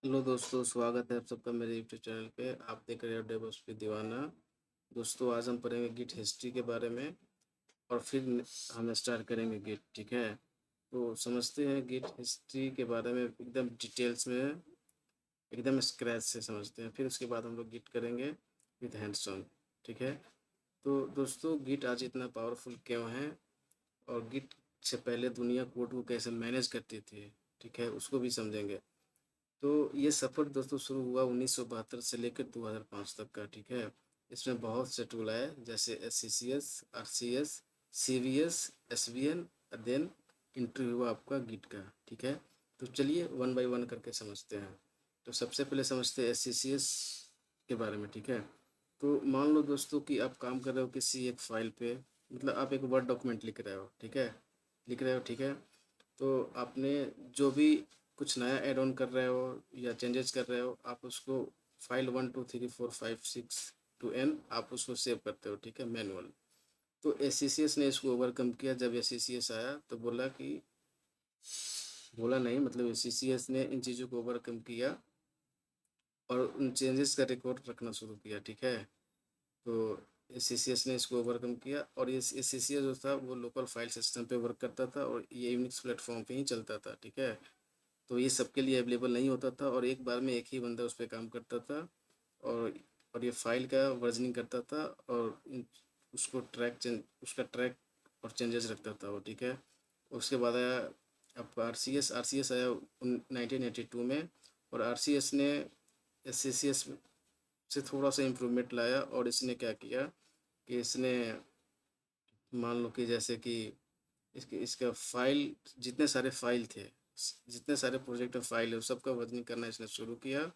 Hello दोस्तों, स्वागत है आप सबका मेरे यूट्यूब चैनल पे। आप देख रहे हो डेवॉप्स विद दीवाना। दोस्तों, आज हम पढ़ेंगे गिट हिस्ट्री के बारे में और फिर हम स्टार्ट करेंगे गिट। ठीक है, तो समझते हैं गिट हिस्ट्री के बारे में एकदम डिटेल्स में, एकदम स्क्रैच से समझते हैं। फिर उसके बाद हम लोग गिट करेंगे विद हैंड्स ऑन। ठीक है, तो दोस्तों गिट आज इतना पावरफुल क्यों है और गिट से पहले दुनिया कोड को कैसे मैनेज करती थी, ठीक है, उसको भी समझेंगे। तो ये सफ़र दोस्तों शुरू हुआ 1972 से लेकर 2005 तक का। ठीक है, इसमें बहुत से टूल आए जैसे SCCS, RCS, CVS, SVN, then interview हुआ आपका गिट का। ठीक है, तो चलिए वन बाय वन करके समझते हैं। तो सबसे पहले समझते हैं SCCS के बारे में। ठीक है, तो मान लो दोस्तों कि आप काम कर रहे हो किसी एक फाइल पे, मतलब आप एक वर्ड डॉक्यूमेंट लिख रहे हो। ठीक है, लिख रहे हो। ठीक है, तो आपने जो भी कुछ नया ऐड ऑन कर रहे हो या चेंजेस कर रहे हो, आप उसको फाइल 1 2 3 4 5 6 to n आप उसको सेव करते हो। ठीक है, मैनुअल। तो SCCS ने इसको ओवरकम किया। जब SCCS आया तो बोला नहीं, मतलब SCCS ने इन चीज़ों को ओवरकम किया और उन चेंजेस का रिकॉर्ड रखना शुरू किया। ठीक है, तो SCCS ने इसको ओवरकम किया और ये SCCS जो था वो लोकल फाइल सिस्टम पे वर्क करता था और ये यूनिक्स प्लेटफॉर्म पे ही चलता था। ठीक है, तो ये सबके लिए अवेलेबल नहीं होता था और एक बार में एक ही बंदा उस पर काम करता था और ये फाइल का वर्जनिंग करता था और उसको उसका ट्रैक और चेंजेस रखता था वो। ठीक है, उसके बाद आया आपका आर सी एस आया 1982 में। और RCS ने SCCS से थोड़ा सा इम्प्रूवमेंट लाया और इसने क्या किया कि इसने मान लो कि जैसे कि इसके इसका फाइल, जितने सारे फाइल थे, जितने सारे प्रोजेक्ट फाइल है, उस सबका वर्जनिंग करना इसने शुरू किया।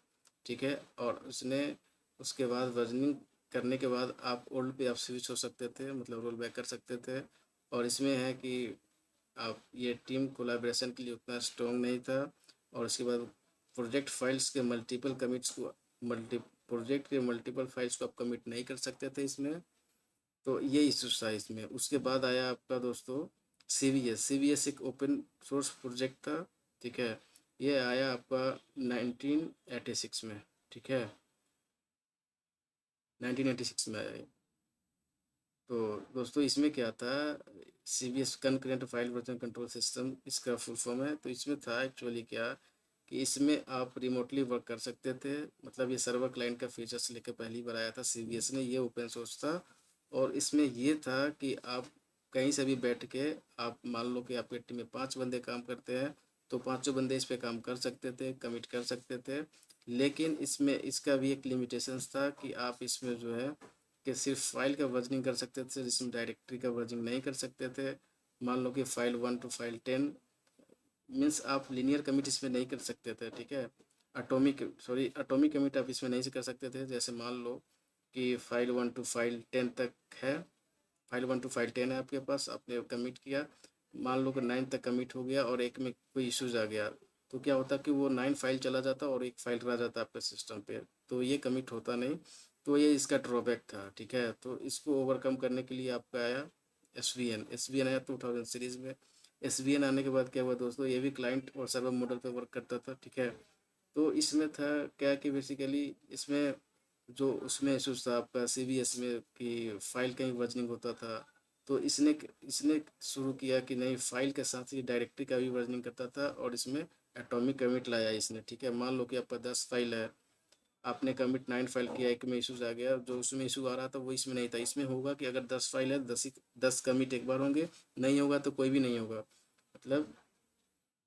ठीक है, और उसने उसके बाद वर्जनिंग करने के बाद आप ओल्ड पे आप स्विच हो सकते थे, मतलब रोल बैक कर सकते थे। और इसमें है कि आप ये टीम कोलैबोरेशन के लिए उतना स्ट्रॉन्ग नहीं था। और उसके बाद प्रोजेक्ट फाइल्स के मल्टीपल कमिट्स को मल्टी प्रोजेक्ट के मल्टीपल फाइल्स को आप कमिट नहीं कर सकते थे इसमें। तो ये इशूज था इसमें। उसके बाद आया आपका दोस्तों CVS एक ओपन सोर्स प्रोजेक्ट था। ठीक है, ये आया आपका 1986 में। ठीक है, 1986 में आया ये। तो दोस्तों इसमें क्या था, CVS concurrent file version control system इसका फुल फॉर्म है। तो इसमें था एक्चुअली क्या कि इसमें आप रिमोटली वर्क कर सकते थे, मतलब ये सर्वर क्लाइंट का फीचर्स लेकर पहली बार आया था CVS ने। ये ओपन सोर्स था और इसमें ये था कि आप कहीं से भी बैठ के, आप मान लो कि आपकी टीम में 5 बंदे काम करते हैं तो पांचों बंदे इस पे काम कर सकते थे, कमिट कर सकते थे। लेकिन इसमें इसका भी एक लिमिटेशंस था कि आप इसमें जो है कि सिर्फ फाइल का वर्जनिंग कर सकते थे, जिसमें डायरेक्टरी का वर्जनिंग नहीं कर सकते थे। मान लो कि फाइल 1 to फाइल 10, मीन्स आप लीनियर कमिट इसमें नहीं कर सकते थे। ठीक है, एटॉमिक कमिट आप इसमें नहीं कर सकते थे। जैसे मान लो कि फाइल 1 to फाइल 10 तक है, फाइल 1 to फाइल 10 है आपके पास, आपने कमिट किया, मान लो कि 9 तक कमिट हो गया और एक में कोई इश्यूज आ गया, तो क्या होता कि वो 9 फाइल चला जाता और एक फाइल रह जाता आपके सिस्टम पे, तो ये कमिट होता नहीं। तो ये इसका ड्रॉबैक था। ठीक है, तो इसको ओवरकम करने के लिए आपका आया एस वी एन आया 2000 सीरीज़ में। SVN आने के बाद क्या हुआ दोस्तों, ये भी क्लाइंट और सर्वर मॉडल पे वर्क करता था। ठीक है, तो इसमें था क्या कि बेसिकली इसमें जो उसमें इशूज़ था आपका CVS में कि फ़ाइल कहीं वर्जनिंग होता था, तो इसने इसने शुरू किया कि नहीं, फ़ाइल के साथ ही डायरेक्टरी का भी वर्जनिंग करता था और इसमें एटॉमिक कमिट लाया इसने। ठीक है, मान लो कि आपका 10 फाइल है, आपने कमिट 9 फाइल किया, एक में इशूज़ आ गया, जो उसमें इशू आ रहा था वो इसमें नहीं था। इसमें होगा कि अगर 10 फाइल है, 10 कमिट एक बार होंगे, नहीं होगा तो कोई भी नहीं होगा।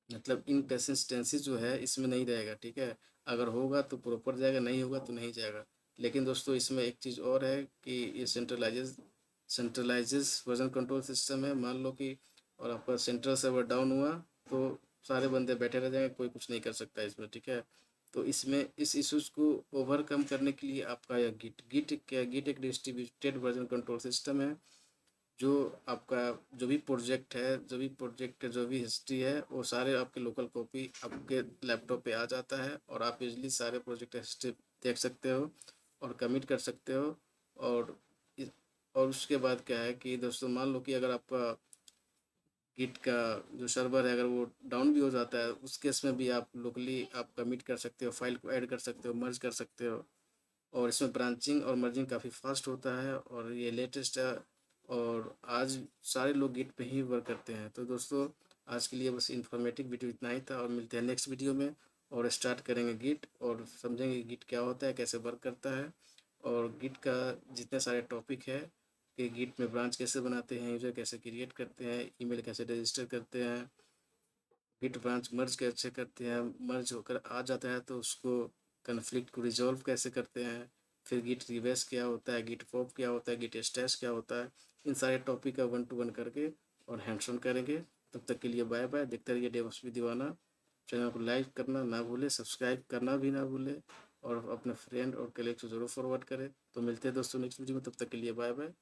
मतलब इनकन्सिस्टेंसी जो है इसमें नहीं रहेगा। ठीक है, अगर होगा तो प्रॉपर जाएगा, नहीं होगा तो नहीं जाएगा। लेकिन दोस्तों इसमें एक चीज़ और है कि ये सेंट्रलाइजेस वर्जन कंट्रोल सिस्टम है। मान लो कि और आपका सेंट्रल सर्वर डाउन हुआ तो सारे बंदे बैठे रह जाएंगे, कोई कुछ नहीं कर सकता इसमें। ठीक है, तो इसमें इस इश्यूज को ओवरकम करने के लिए आपका यह गिट एक डिस्ट्रीब्यूटेड वर्जन कंट्रोल सिस्टम है। जो आपका जो भी हिस्ट्री है वो सारे आपके लोकल कॉपी आपके लैपटॉप पे आ जाता है और आप इजली सारे प्रोजेक्ट हिस्ट्री देख सकते हो और कमिट कर सकते हो। और इस- और उसके बाद क्या है कि दोस्तों मान लो कि अगर आपका गिट का जो सर्वर है अगर वो डाउन भी हो जाता है, उस केस में भी आप लोकली आप कमिट कर सकते हो, फाइल को ऐड कर सकते हो, मर्ज कर सकते हो। और इसमें ब्रांचिंग और मर्जिंग काफ़ी फास्ट होता है और ये लेटेस्ट है। और आज सारे लोग गिट पे ही वर्क करते हैं। तो दोस्तों, आज के लिए बस इन्फॉर्मेटिव वीडियो इतना ही था, और मिलते हैं नेक्स्ट वीडियो में। और स्टार्ट करेंगे गिट और समझेंगे गिट क्या होता है, कैसे वर्क करता है, और गिट का जितने सारे टॉपिक है कि गिट में ब्रांच कैसे बनाते हैं, यूज़र कैसे क्रिएट करते हैं, ईमेल कैसे रजिस्टर करते हैं, गिट ब्रांच मर्ज कैसे करते हैं, मर्ज होकर आ जाता है तो उसको कन्फ्लिक्ट को रिजॉल्व कैसे करते हैं, फिर गिट रिवेस क्या होता है, गिट पॉप क्या होता है, गिट स्टैश क्या होता है, इन सारे टॉपिक का 1 to 1 करके और हैंड्स ऑन करेंगे। तब तक के लिए बाय बाय। देखते रहिए डेवॉप्स विद दीवाना। चैनल को लाइक करना ना भूले, सब्सक्राइब करना भी ना भूले, और अपने फ्रेंड और कलीग को जरूर फॉरवर्ड करें। तो मिलते हैं दोस्तों नेक्स्ट वीडियो में, तब तक के लिए बाय बाय।